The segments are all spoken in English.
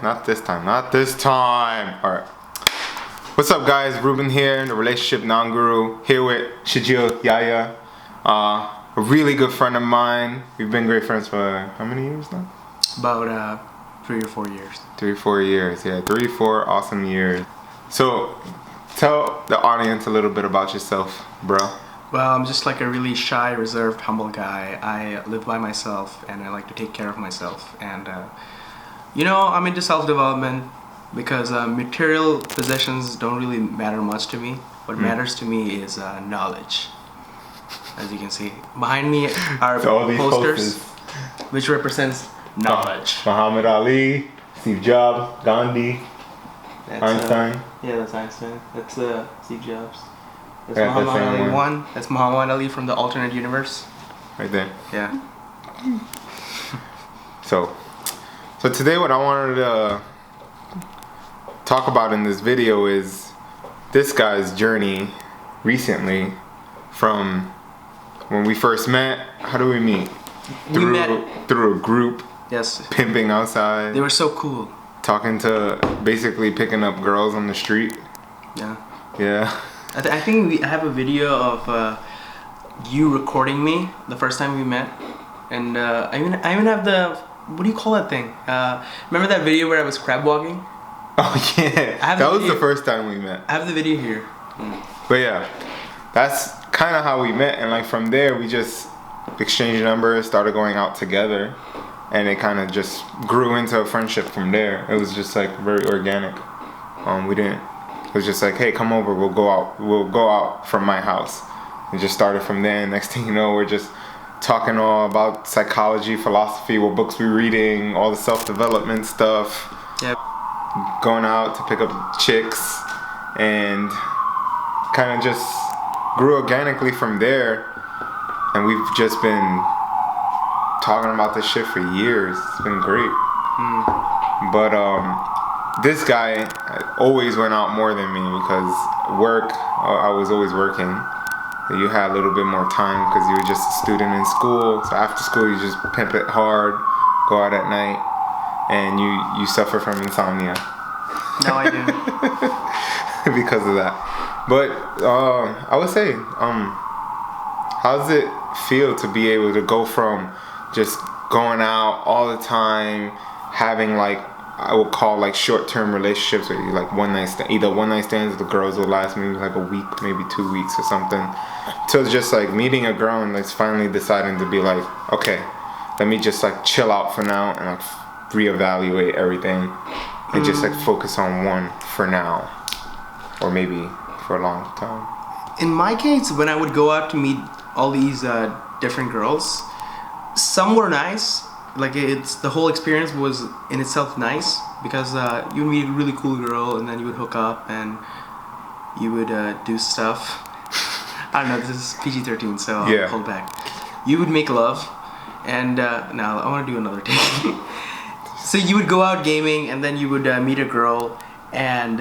not this time. Alright. What's up, guys? Ruben here, the relationship non-guru, here with Shajil Yaya, a really good friend of mine. We've been great friends for how many years now? About 3 or 4 years. 3 or 4 years, yeah. 3 or 4 awesome years. So, tell the audience a little bit about yourself, bro. Well, I'm just like a really shy, reserved, humble guy. I live by myself and I like to take care of myself. And, I'm into self-development because material possessions don't really matter much to me. What matters to me is knowledge. As you can see, behind me are posters which represents knowledge. Muhammad Ali, Steve Jobs, Gandhi, Einstein. That's Einstein. That's Steve Jobs. That's Muhammad Ali one. That's Muhammad Ali from the alternate universe. Right there. Yeah. So today what I wanted to talk about in this video is this guy's journey recently from when we first met. How do we meet? We met through a group. Yes. Pimping outside. They were so cool. Talking to, basically picking up girls on the street. Yeah. Yeah. I think I have a video of you recording me the first time we met, and I even have the, what do you call that thing? Remember that video where I was crab walking? Oh yeah. That was the first time we met. I have the video here. But yeah, that's kind of how we met, and like from there we just exchanged numbers, started going out together, and it kind of just grew into a friendship from there. It was just like very organic. It was just like, hey, come over, we'll go out from my house. It just started from there, and next thing you know, we're just talking all about psychology, philosophy, what books we're reading, all the self-development stuff. Yep. Going out to pick up chicks, and kind of just grew organically from there. And we've just been talking about this shit for years. It's been great. But this guy always went out more than me because work, I was always working. You had a little bit more time because you were just a student in school. So after school you just pimp it hard, go out at night, and you suffer from insomnia. No, I do. Because of that. But I would say, how does it feel to be able to go from just going out all the time, having like, I would call like short-term relationships where you like either one night stands with the girls will last maybe like a week, maybe 2 weeks or something, to just like meeting a girl and like finally deciding to be like, okay, let me just like chill out for now and like reevaluate everything and just like focus on one for now, or maybe for a long time. In my case, when I would go out to meet all these different girls, some were nice. Like the whole experience was in itself nice because you would meet a really cool girl and then you would hook up and you would do stuff. I don't know, this is PG-13, so I'll hold back. You would make love, and now I want to do another take. So you would go out gaming and then you would meet a girl, and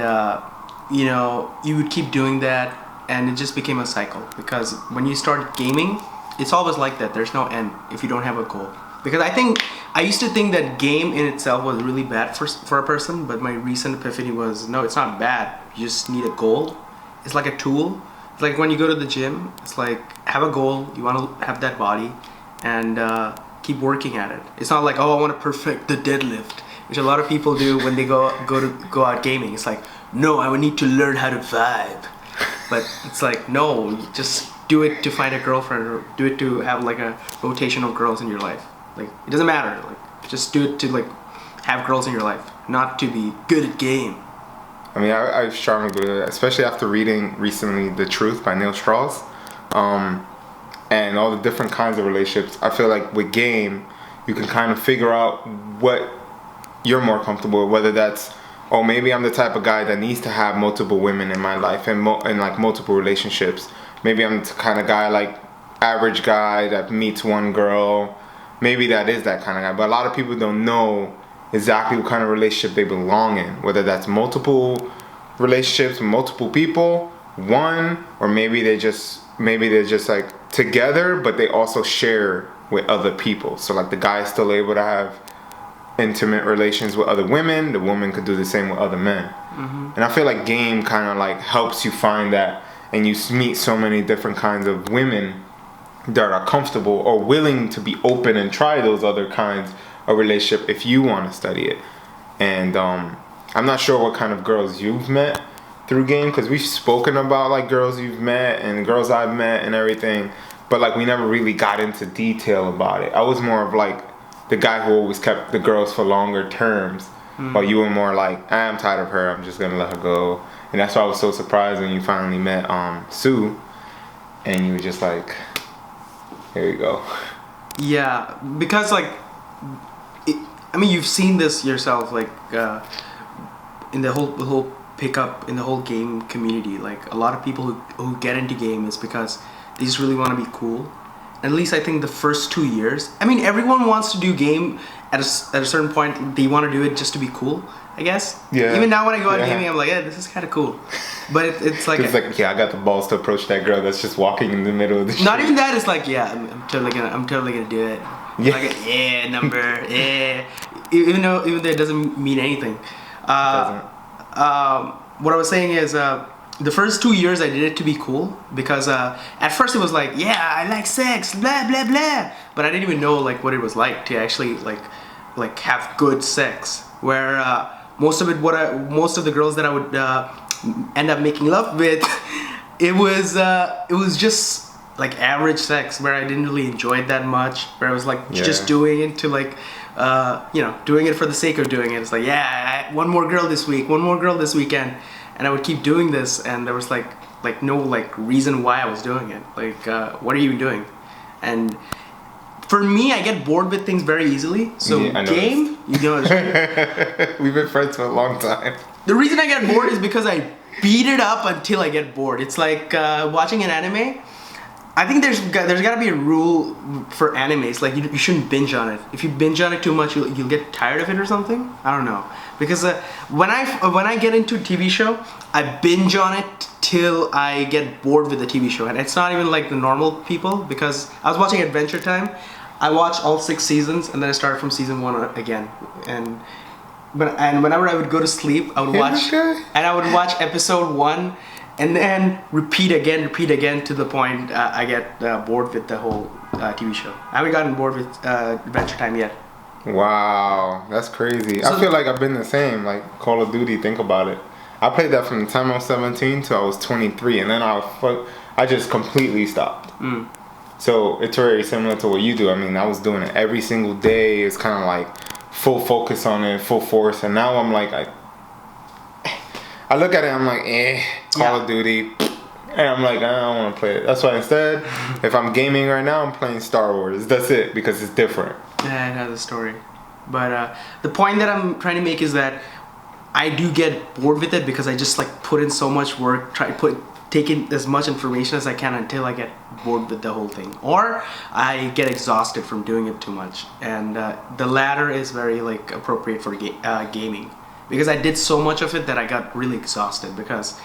you would keep doing that, and it just became a cycle because when you start gaming, it's always like that. There's no end if you don't have a goal. Because I used to think that game in itself was really bad for a person, but my recent epiphany was, no, it's not bad. You just need a goal. It's like a tool. It's like when you go to the gym, it's like, have a goal, you want to have that body, and keep working at it. It's not like, oh, I want to perfect the deadlift, which a lot of people do when they go out gaming. It's like, no, I would need to learn how to vibe. But it's like, no, just do it to find a girlfriend, or do it to have like a rotation of girls in your life. Like, it doesn't matter. Like, just do it to like have girls in your life, not to be good at game. I mean, I strongly believe that, especially after reading recently The Truth by Neil Strauss, and all the different kinds of relationships. I feel like with game, you can kind of figure out what you're more comfortable with, whether that's, oh, maybe I'm the type of guy that needs to have multiple women in my life and like multiple relationships. Maybe I'm the kind of guy, like average guy that meets one girl. Maybe that is that kind of guy, but a lot of people don't know exactly what kind of relationship they belong in, whether that's multiple relationships with multiple people, one, or maybe they're just like together, but they also share with other people. So like the guy is still able to have intimate relations with other women, the woman could do the same with other men. And I feel like game kind of like helps you find that, and you meet so many different kinds of women that are comfortable or willing to be open and try those other kinds of relationship if you want to study it. And I'm not sure what kind of girls you've met through game, because we've spoken about like girls you've met and girls I've met and everything, but like we never really got into detail about it. I was more of like the guy who always kept the girls for longer terms, while you were more like, I'm tired of her, I'm just gonna let her go. And that's why I was so surprised when you finally met Sue, and you were just like, here you go. Yeah, because like, I mean, you've seen this yourself, like in the whole pickup in the whole game community. Like a lot of people who get into game is because they just really want to be cool. At least I think the first 2 years. I mean, everyone wants to do game at a certain point. They want to do it just to be cool, I guess. Yeah. Even now when I go out gaming, I'm like, yeah, this is kind of cool. But it's like, yeah, I got the balls to approach that girl that's just walking in the middle of the street. Not even that. It's like, yeah, I'm totally gonna do it. Yeah. Like, yeah, number, yeah. Even though it doesn't mean anything. What I was saying is, the first 2 years I did it to be cool, because at first it was like, yeah, I like sex, blah blah blah, but I didn't even know like what it was like to actually like have good sex. Where most of the girls that I would end up making love with, it was just like average sex, where I didn't really enjoy it that much. Where I was like just doing it to like, doing it for the sake of doing it. It's like, yeah, one more girl this week, one more girl this weekend. And I would keep doing this, and there was like no like reason why I was doing it. Like, what are you doing? And for me, I get bored with things very easily. So game, you know, we've been friends for a long time. The reason I get bored is because I beat it up until I get bored. It's like watching an anime. I think there's got to be a rule for animes. Like you shouldn't binge on it. If you binge on it too much, you'll get tired of it or something. I don't know. Because when I get into a TV show, I binge on it till I get bored with the TV show. And it's not even like the normal people, because I was watching Adventure Time. I watched all 6 seasons, and then I started from season 1 again. And whenever I would go to sleep, I would watch episode 1. And then repeat again to the point I get bored with the whole TV show. I haven't gotten bored with Adventure Time yet. Wow, that's crazy. So I feel like I've been the same. Like Call of Duty, think about it. I played that from the time I was 17 till I was 23, and then I just completely stopped. So it's very similar to what you do. I mean, I was doing it every single day. It's kind of like full focus on it, full force, and now I'm like, I look at it, I'm like, Call of Duty, and I'm like, I don't want to play it. That's why instead, if I'm gaming right now, I'm playing Star Wars. That's it, because it's different. Yeah, it has a story. But the point that I'm trying to make is that I do get bored with it, because I just like put in so much work, take in as much information as I can until I get bored with the whole thing, or I get exhausted from doing it too much. And the latter is very like appropriate for gaming. Because I did so much of it that I got really exhausted. Because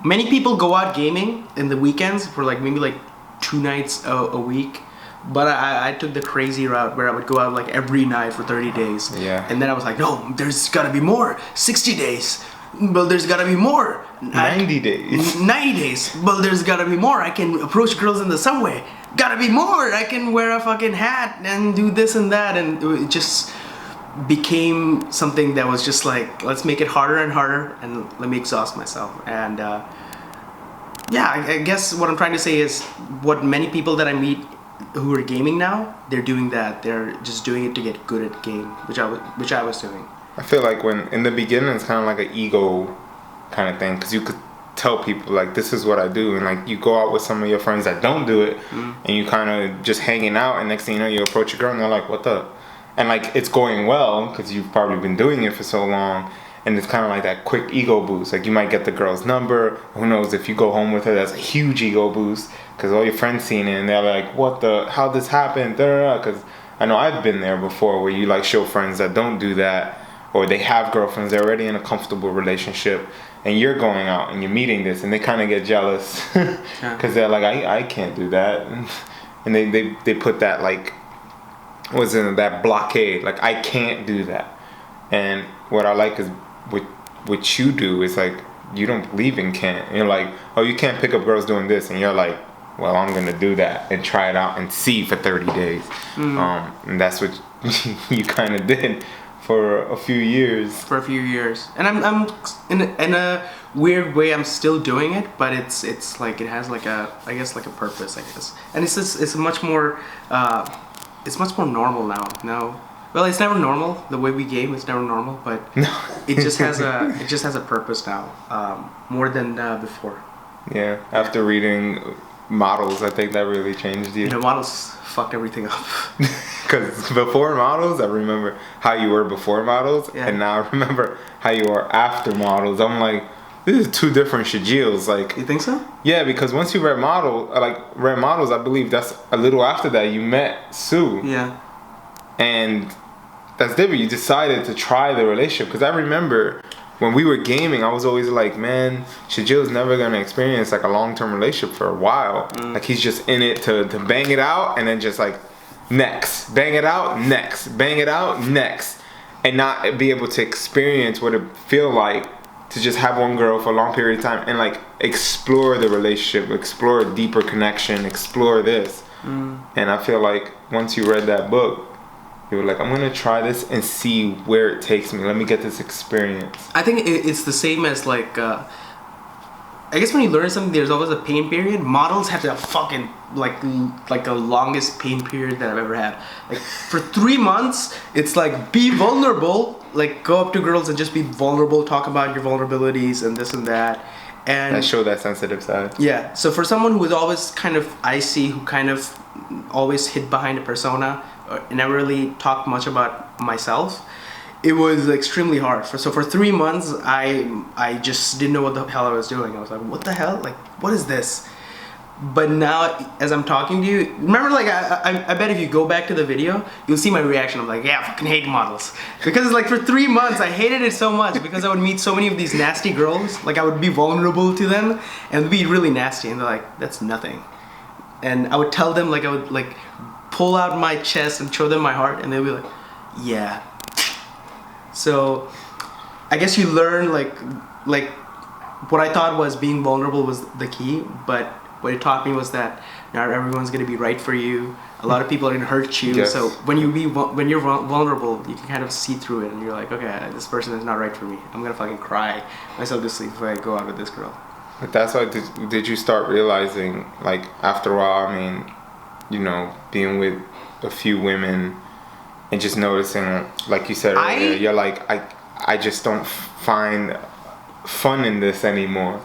many people go out gaming in the weekends for like maybe like 2 nights a week. But I took the crazy route where I would go out like every night for 30 days. Yeah. And then I was like, no, there's gotta be more. 60 days. Well, there's gotta be more. 90 days. 90 days. Well, there's gotta be more. I can approach girls in the subway. Gotta be more. I can wear a fucking hat and do this and that. And it just became something that was just like, let's make it harder and harder, and let me exhaust myself. And I guess what I'm trying to say is, what many people that I meet who are gaming now, they're doing that. They're just doing it to get good at game, which I was doing. I feel like when in the beginning it's kind of like an ego kind of thing, because you could tell people like, this is what I do, and like you go out with some of your friends that don't do it, and you kind of just hanging out, and next thing you know, you approach a girl and they're like, what the? And like it's going well because you've probably been doing it for so long, and it's kind of like that quick ego boost. Like you might get the girl's number. Who knows, if you go home with her, that's a huge ego boost because all your friends seen it and they're like, what the, how this happened? Because I know I've been there before, where you like show friends that don't do that, or they have girlfriends, they're already in a comfortable relationship, and you're going out and you're meeting this, and they kind of get jealous because they're like, I can't do that, and they put that like, was in that blockade, like I can't do that. And what I like is what you do is like you don't believe in can't. You're like, oh, you can't pick up girls doing this, and you're like, well, I'm gonna do that and try it out and see for 30 days. And that's what you kind of did for a few years. And I'm in a weird way. I'm still doing it, but it's like it has like a, I guess, like a purpose, I guess. And it's much more normal now. No. Well, it's never normal. The way we game is never normal, but it just has a purpose now, more than before. Yeah. After reading Models, I think that really changed you. You know, Models fucked everything up. Because before Models, I remember how you were before Models, and now I remember how you are after Models. I'm like, this is two different Shajils. Like, you think so? Yeah, because once you read Models, I believe that's a little after that you met Sue. Yeah. And that's different. You decided to try the relationship. Because I remember when we were gaming, I was always like, man, Shajil's never going to experience like a long-term relationship for a while. Like he's just in it to bang it out and then just like next. Bang it out, next. Bang it out, next. And not be able to experience what it feel like to just have one girl for a long period of time and like explore the relationship, explore a deeper connection, explore this. And I feel like once you read that book, you were like, I'm going to try this and see where it takes me. Let me get this experience. I think it's the same as like, I guess when you learn something, there's always a pain period. Models have the fucking, like the longest pain period that I've ever had. Like, for 3 months, it's like, be vulnerable. Like, go up to girls and just be vulnerable, talk about your vulnerabilities and this and that. And show that sensitive side. Yeah. So for someone who was always kind of icy, who kind of always hid behind a persona, never really talked much about myself, it was extremely hard. So for 3 months, I just didn't know what the hell I was doing. I was like, what the hell? Like, what is this? But now, as I'm talking to you, remember, like, I bet if you go back to the video, you'll see my reaction. I'm like, yeah, I fucking hate Models. Because, like, for 3 months, I hated it so much because I would meet so many of these nasty girls. Like, I would be vulnerable to them and be really nasty. And they're like, that's nothing. And I would tell them, like, I would, like, pull out my chest and show them my heart. And they'll be like, yeah. So, I guess you learn, like, what I thought was being vulnerable was the key, but what it taught me was that not everyone's gonna be right for you. A lot of people are gonna hurt you. Yes. So when you're vulnerable, you can kind of see through it, and you're like, okay, this person is not right for me. I'm gonna fucking cry myself to sleep if I go out with this girl. But that's why did you start realizing, like, after a while, I mean, you know, being with a few women and just noticing, like you said earlier, you're like, I just don't find fun in this anymore.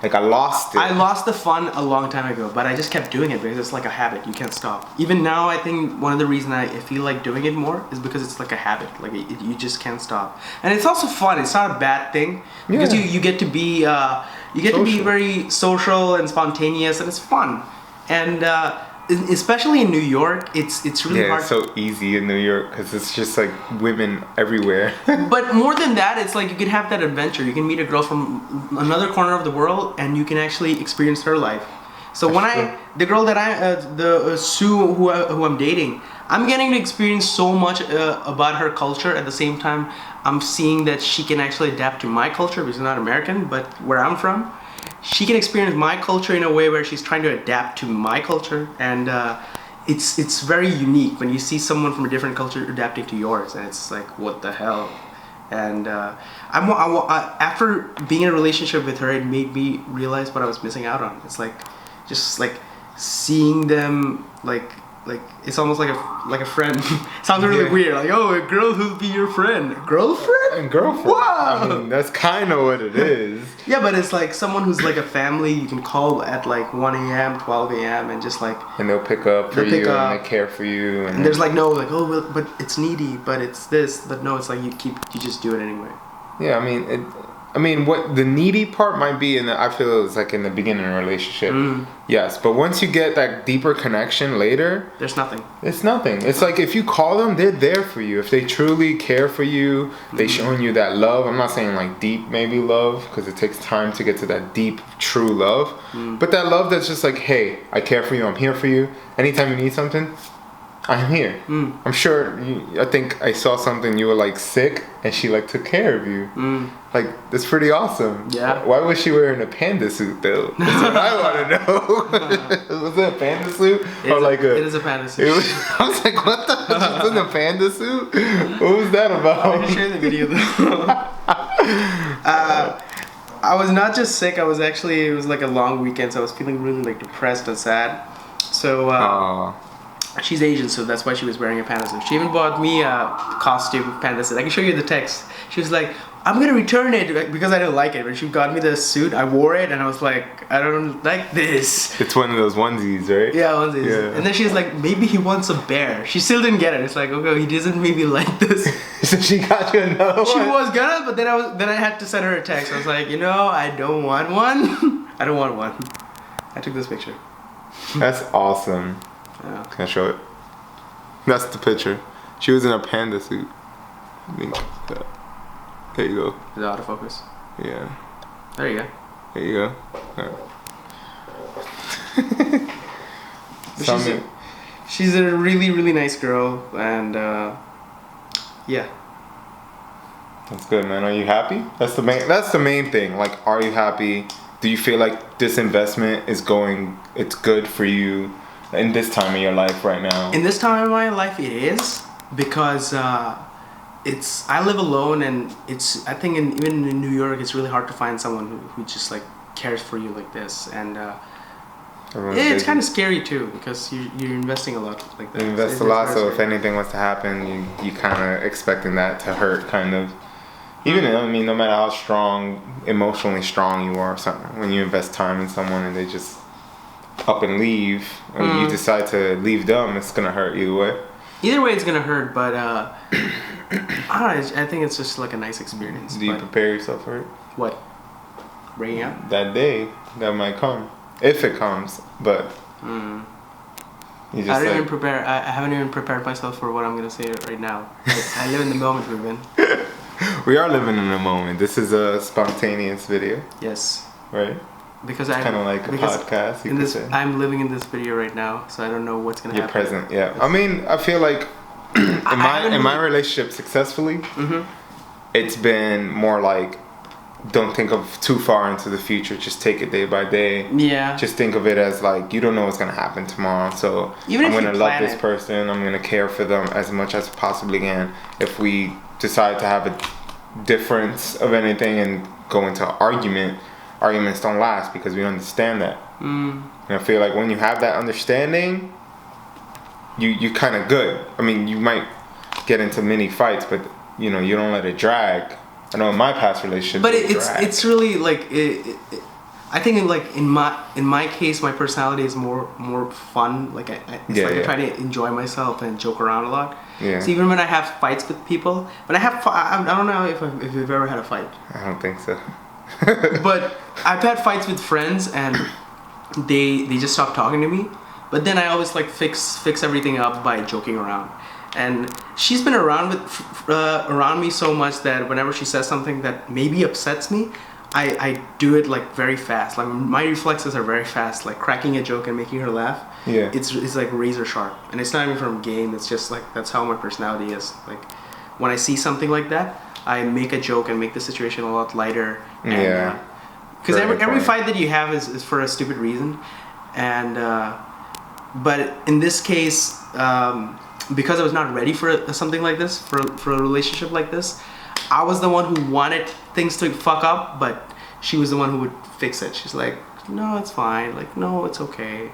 Like, I lost it. I lost the fun a long time ago, but I just kept doing it because it's like a habit. You can't stop. Even now, I think one of the reasons I feel like doing it more is because it's like a habit. Like, you just can't stop. And it's also fun. It's not a bad thing because you get to be to be very social and spontaneous, and it's fun. And especially in New York, it's really hard. Yeah, it's so easy in New York because it's just like women everywhere. But more than that, it's like you can have that adventure. You can meet a girl from another corner of the world, and you can actually experience her life. So the girl that Sue, who I'm dating, I'm getting to experience so much about her culture. At the same time, I'm seeing that she can actually adapt to my culture, because she's not American, but where I'm from. She can experience my culture in a way where she's trying to adapt to my culture, and it's very unique when you see someone from a different culture adapting to yours, and it's like, what the hell? And after being in a relationship with her, it made me realize what I was missing out on. It's like, just like seeing them, like it's almost like a friend. Sounds really weird. Like, oh, a girl who'll be your friend. Girlfriend? And girlfriend. Wow. I mean, that's kind of what it is. Yeah, but it's like someone who's like a family you can call at like 1 a.m., 12 a.m. and just like... And they'll pick up for you and they care for you. And there's like no, like, oh, well, but it's needy, but it's this. But no, it's like you just do it anyway. Yeah, I mean, what the needy part might be I feel it's like in the beginning of a relationship. Yes, but once you get that deeper connection later, there's nothing. It's nothing. It's like if you call them, they're there for you. If they truly care for you, they showing you that love. I'm not saying like deep maybe love, because it takes time to get to that deep, true love. But that love that's just like, hey, I care for you. I'm here for you. Anytime you need something, I'm here. I'm sure. I think I saw something. You were like sick, and she like took care of you. Like that's pretty awesome. Yeah. Why was she wearing a panda suit though? That's what I want to know. Was it a panda suit or like a? It is a panda suit. I was like, what the? She's in a panda suit. What was that about? I'm gonna share the video though. I was not just sick. I was actually. It was like a long weekend, so I was feeling really like depressed and sad. So. She's Asian, so that's why she was wearing a panda suit. She even bought me a costume panda suit. I can show you the text. She was like, I'm gonna return it because I didn't like it. But she got me the suit, I wore it, and I was like, I don't like this. It's one of those onesies, right? Yeah, onesies. Yeah. And then she was like, maybe he wants a bear. She still didn't get it. It's like, okay, he doesn't maybe like this. So she got you another one? She was gonna, but then I had to send her a text. I was like, I don't want one. I don't want one. I took this picture. That's awesome. Yeah. Can I show it? That's the picture. She was in a panda suit. I think that. There you go. Is it autofocus? Yeah. There you go. There you go. Right. She's a really, really nice girl, and yeah. That's good, man. Are you happy? That's the main thing. Like, are you happy? Do you feel like this investment is it's good for you in this time of your life right now? In this time of my life, it is, because I live alone, and I think even in New York, it's really hard to find someone who just like cares for you like this, and it's kind of scary too, because you're investing a lot like that. You invest a lot, so if anything was to happen, you kind of expecting that to hurt, kind of. Even no matter how emotionally strong you are, or something, when you invest time in someone and they just up and leave, or you decide to leave them, it's gonna hurt either way. Either way, it's gonna hurt, but I don't know. I think it's just like a nice experience. Do you prepare yourself for it? What? Breaking up? That day that might come, if it comes, but you just. I don't even prepare. I haven't even prepared myself for what I'm gonna say right now. I live in the moment, Ruben. We are living in the moment. This is a spontaneous video. Yes. Right. Because it's kind of like a podcast. You could say. I'm living in this video right now, so I don't know what's gonna happen. You're present, yeah. I mean, I feel like in my relationship successfully, it's been more like, don't think of too far into the future. Just take it day by day. Yeah. Just think of it as like, you don't know what's gonna happen tomorrow. So I'm gonna love this person. I'm gonna care for them as much as possibly can. If we decide to have a difference of anything and go into arguments don't last, because we understand that. And I feel like when you have that understanding, you kind of good. I mean, you might get into mini fights, but you don't let it drag. I know in my past relationships, but it's really like I think in my case, my personality is more fun. Like I try to enjoy myself and joke around a lot. Yeah. So even when I have fights with people, I don't know if you've ever had a fight. I don't think so. But I've had fights with friends, and they just stop talking to me. But then I always like fix everything up by joking around. And she's been around me so much that whenever she says something that maybe upsets me, I do it like very fast. Like my reflexes are very fast. Like cracking a joke and making her laugh. Yeah. It's like razor sharp, and it's not even from game. It's just like that's how my personality is. Like when I see something like that, I make a joke and make the situation a lot lighter. And, yeah. Because every fight that you have is for a stupid reason, and but in this case, because I was not ready for something like this, for a relationship like this, I was the one who wanted things to fuck up, but she was the one who would fix it. She's like, no, it's fine. Like, no, it's okay.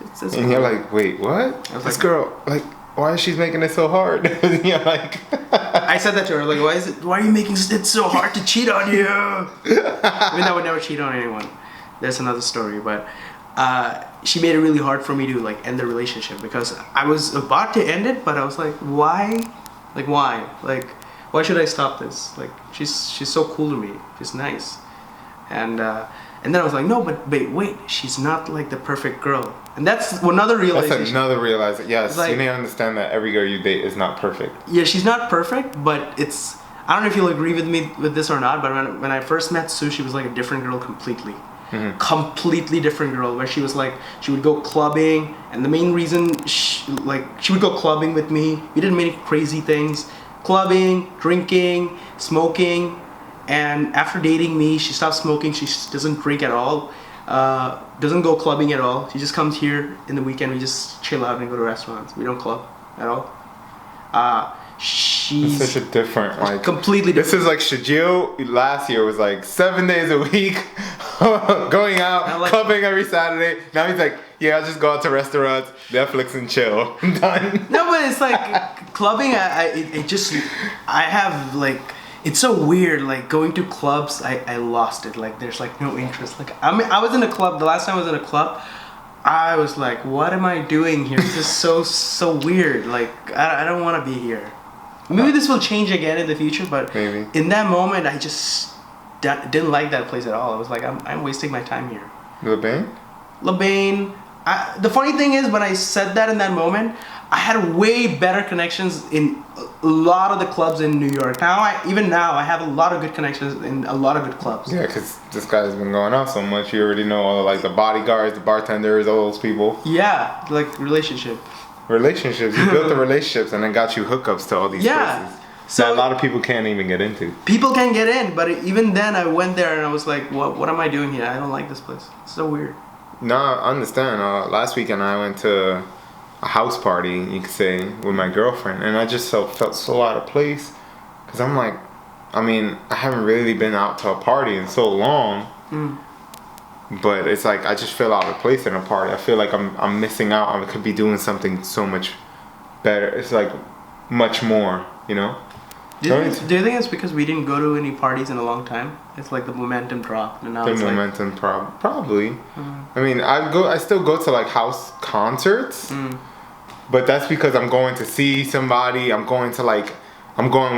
It's and you're like, wait, what? This girl, like, why is she making it so hard? You're like, I said that to her, like, why are you making it so hard to cheat on you? I mean, I would never cheat on anyone. That's another story, but she made it really hard for me to like end the relationship, because I was about to end it, but I was like, why? Like, why? Like, why should I stop this? Like, she's so cool to me. She's nice, and then I was like, no, but wait, she's not like the perfect girl. And that's another realization. That's another realization. Yes, like, you need to understand that every girl you date is not perfect. Yeah, she's not perfect, but I don't know if you'll agree with me with this or not, but when I first met Sue, she was like a different girl completely. completely different girl. Where she was like, she would go clubbing, and the main reason she would go clubbing with me. We did many crazy things, clubbing, drinking, smoking, and after dating me, she stopped smoking. She doesn't drink at all. Doesn't go clubbing at all. She just comes here in the weekend. We just chill out and go to restaurants. We don't club at all. She's it's such a different, like, completely different. This is like Shajil last year was like 7 days a week, going out, like, clubbing every Saturday. Now he's like, yeah, I'll just go out to restaurants, Netflix and chill. I'm done. No, but it's like clubbing. I have like, it's so weird. Like going to clubs, I lost it. Like there's like no interest. Like I was in a club. The last time I was in a club, I was like, what am I doing here? This is so weird. Like I don't want to be here. Maybe this will change again in the future, but maybe. In that moment, I just didn't like that place at all. I was like, I'm wasting my time here. Lebain. The funny thing is, when I said that in that moment, I had way better connections in a lot of the clubs in New York. Even now, I have a lot of good connections in a lot of good clubs. Yeah, because this guy's been going out so much. You already know all like the bodyguards, the bartenders, all those people. Yeah, like relationships. You built the relationships and then got you hookups to all these places. So that a lot of people can't even get into. People can get in, but even then I went there and I was like, what am I doing here? I don't like this place. It's so weird. No, I understand. Last weekend I went to a house party, you could say, with my girlfriend, and I just felt so out of place. Because I'm like, I mean, I haven't really been out to a party in so long. But it's like I just feel out of place in a party. I feel like I'm missing out. I could be doing something so much better. It's like much more, you know. Do you think it's because we didn't go to any parties in a long time? It's like the momentum dropped, and now the it's momentum probably. I mean, I still go to like house concerts, but that's because I'm going to see somebody. I'm going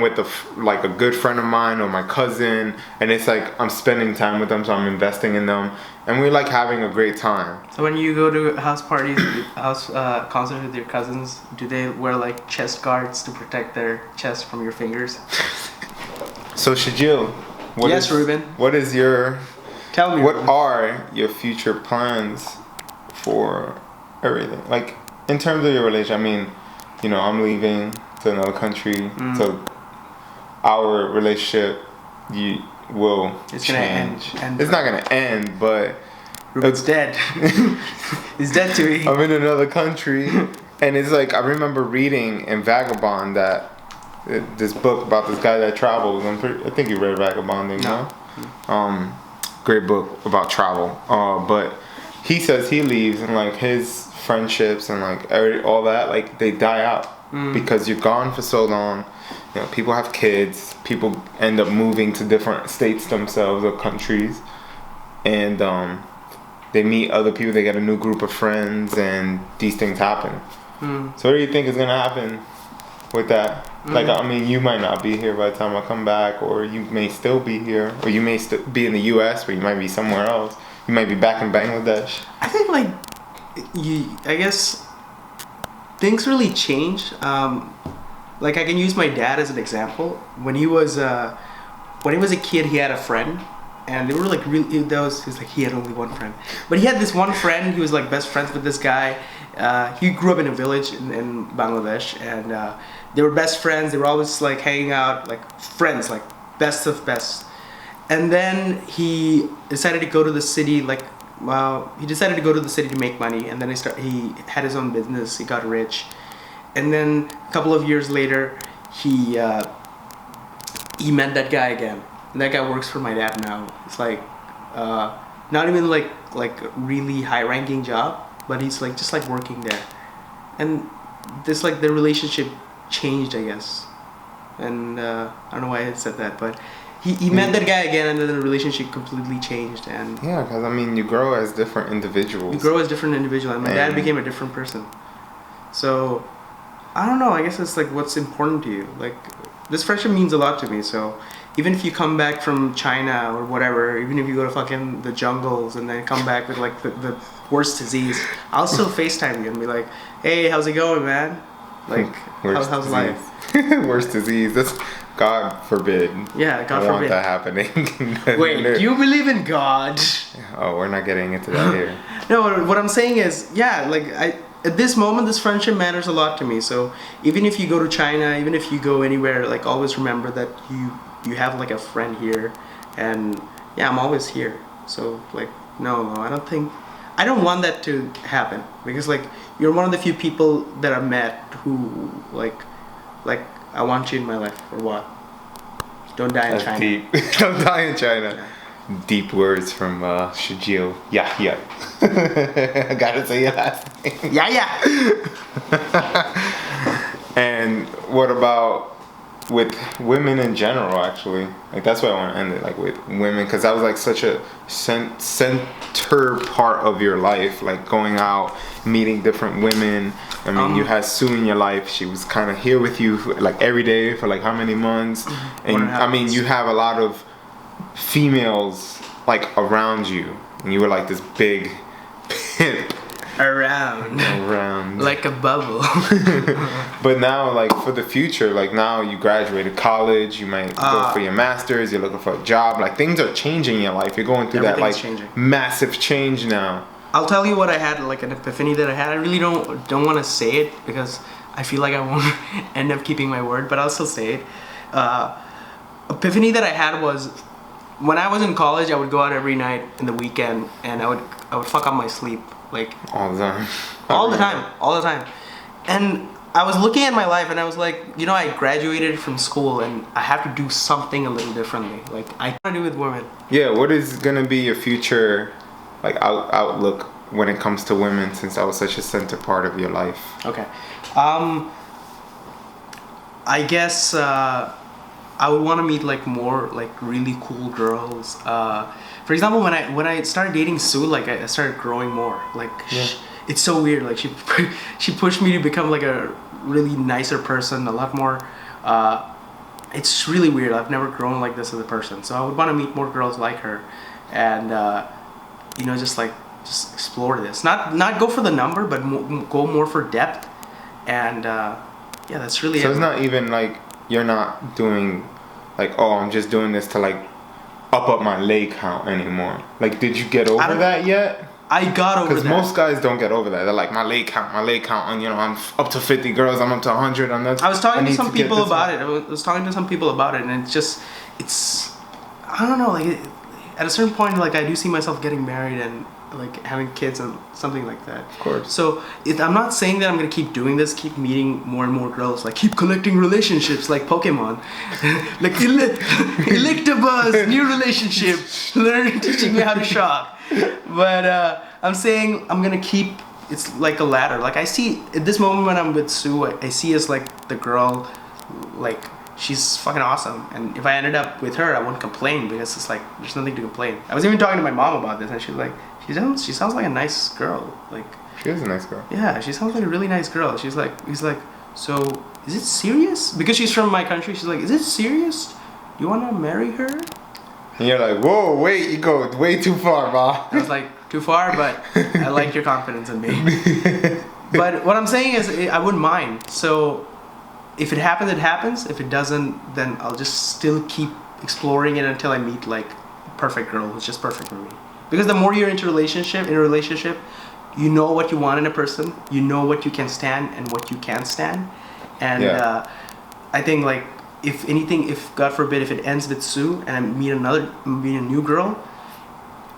with a good friend of mine or my cousin, and it's like I'm spending time with them, so I'm investing in them, and we're like having a great time. So when you go to house parties, concerts with your cousins, do they wear like chest guards to protect their chest from your fingers? So Shajil, Ruben. What is your? Tell me. What are your future plans for everything? Like in terms of your relationship, I mean, you know, I'm leaving to another country, so our relationship will change. It's not gonna end, but Ruben's dead. He's dead to me. I'm in another country, and it's like I remember reading in Vagabond that this book about this guy that travels. I think you read Vagabonding, no? Great book about travel. But he says he leaves, and like his friendships and like all that, like they die out. Because you're gone for so long. You know, people have kids. People end up moving to different states themselves or countries, and they meet other people. They get a new group of friends, and these things happen. So what do you think is gonna happen with that? Like, I mean, you might not be here by the time I come back, or you may still be here, or you may still be in the U.S., but you might be somewhere else. You might be back in Bangladesh. I think I guess. Things really change. Like I can use my dad as an example. When he was a kid, he had a friend, and they were like really. He had only one friend, but he had this one friend. He was like best friends with this guy. He grew up in a village in Bangladesh, and they were best friends. They were always like hanging out, like friends, like best of best. And then he decided to go to the city, he decided to go to the city to make money, and then he had his own business. He got rich, and then a couple of years later, he met that guy again. And that guy works for my dad now. It's like not even like really high ranking job, but he's like just like working there, and this like the relationship changed, I guess. And I don't know why I said that, but. He met that guy again, and then the relationship completely changed. And yeah, because I mean, you grow as different individuals. And my dad became a different person. So, I don't know. I guess it's like what's important to you. Like, this friendship means a lot to me. So, even if you come back from China or whatever, even if you go to fucking the jungles and then come back with like the worst disease, I'll still FaceTime you and be like, "Hey, how's it going, man? Like, how's life?" Worst disease. That's. God forbid. Yeah, God forbid. I want that happening. Wait, do you believe in God? Oh, we're not getting into that here. No, what I'm saying is, yeah, like at this moment, this friendship matters a lot to me. So even if you go to China, even if you go anywhere, like always remember that you have like a friend here, and yeah, I'm always here. So like, no, I don't want that to happen, because like you're one of the few people that I've met who like I want you in my life, or what? Don't die in That's China. deep. Don't die in China. Yeah. Deep words from Shijio. Yeah. I gotta say your last name. Yeah. And what about with women in general, actually? Like, that's why I want to end it, like, with women, because that was, like, such a center part of your life, like, going out, meeting different women. I mean, you had Sue in your life. She was kind of here with you, like, every day for, like, how many months? And, I mean, you have a lot of females, like, around you. And you were, like, this big pimp. Around. Like a bubble. But now, like, for the future, like, now you graduated college, you might go for your master's, you're looking for a job, like, things are changing in your life. You're going through that, like, massive change now. I'll tell you what I had, like, an epiphany that I had. I really don't want to say it, because I feel like I won't end up keeping my word, but I'll still say it. Epiphany that I had was, when I was in college, I would go out every night in the weekend, and I would fuck up my sleep. Like, all the time. All the time. And I was looking at my life, and I was like, you know, I graduated from school, and I have to do something a little differently. Like, I want to do with women. Yeah, what is gonna be your future, like, outlook when it comes to women, since that was such a center part of your life? Okay. I guess I would want to meet, like, more, like, really cool girls. For example, when I started dating Sue, like, I started growing more. Like, it's so weird. Like, she pushed me to become, like, a really nicer person, a lot more. It's really weird. I've never grown like this as a person. So I would want to meet more girls like her, and you know, just explore this. Not go for the number, but go more for depth. And yeah, that's really. So it's not even like you're not doing, like, oh, I'm just doing this to, like, up my leg count anymore. Like, did you get over that yet? I got over that. Because most guys don't get over that. They're like, my leg count, and, you know, I'm up to 50 girls, I'm up to 100. I was talking to some people about it. I was talking to some people about it, and it's, I don't know, like, at a certain point, like, I do see myself getting married and, like, having kids and something like that. Of course. So I'm not saying that I'm gonna keep doing this, keep meeting more and more girls, like, keep collecting relationships like Pokemon, like Electabuzz, new relationship, teaching me how to shop. But I'm saying I'm gonna keep. It's like a ladder. Like, I see at this moment when I'm with Sue, I see as, like, the girl, like, she's fucking awesome, and if I ended up with her, I wouldn't complain, because it's like there's nothing to complain. I was even talking to my mom about this, and she's like, she sounds like a nice girl. Like, she is a nice girl. Yeah, she sounds like a really nice girl. He's like, so is it serious? Because she's from my country. She's like, is it serious? You wanna marry her? And you're like, whoa, wait, you go way too far, bro. I was like, too far, but I like your confidence in me. But what I'm saying is, I wouldn't mind. So if it happens, it happens. If it doesn't, then I'll just still keep exploring it until I meet, like, a perfect girl who's just perfect for me. Because the more you're in a relationship, you know what you want in a person. You know what you can stand and what you can't stand. And I think, like, if anything, if God forbid, if it ends with Sue and I meet a new girl,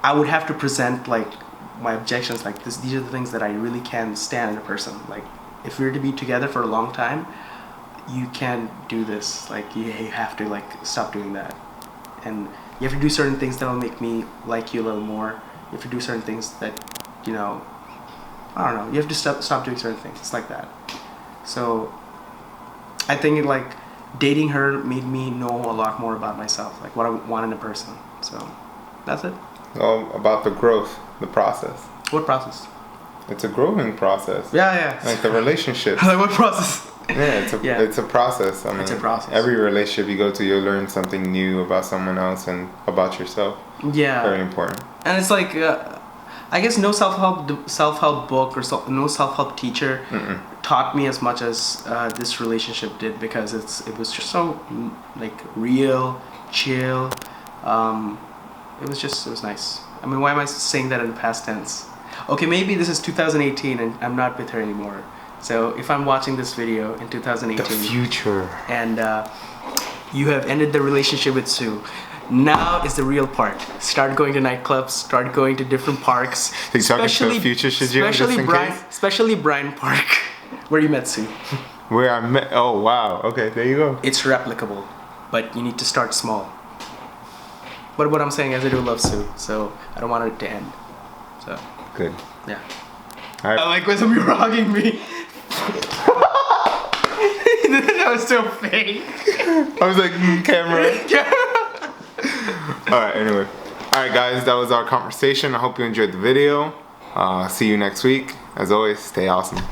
I would have to present, like, my objections, like, these are the things that I really can stand in a person. Like, if we're to be together for a long time, you can't do this. Like, you have to, like, stop doing that. And you have to do certain things that will make me like you a little more. You have to do certain things that, you know, I don't know. You have to stop doing certain things. It's like that. So I think, like, dating her made me know a lot more about myself, like what I want in a person. So that's it. All about the growth, the process. What process? It's a growing process. Yeah. Like the relationship. Like, what process? Yeah, it's a process. I mean, it's a process. Every relationship you go to, you'll learn something new about someone else and about yourself. Yeah. Very important. And it's like, I guess no self-help book or no self-help teacher taught me as much as this relationship did, because it was just so, like, real, chill. It was nice. I mean, why am I saying that in the past tense? Okay, maybe this is 2018 and I'm not with her anymore. So if I'm watching this video in 2018, The future. and you have ended the relationship with Sue, now is the real part. Start going to nightclubs, start going to different parks. So you're talking to the future Shajim, just in case? Especially Bryant Park, where you met Sue. Where I met. Oh wow. Okay, there you go. It's replicable, but you need to start small. But what I'm saying is I do love Sue, so I don't want it to end. So Good. yeah. All right. I like when somebody hugging me. That was so fake. I was like, camera. Alright, anyway. Alright guys, that was our conversation. I hope you enjoyed the video. See you next week. As always, stay awesome.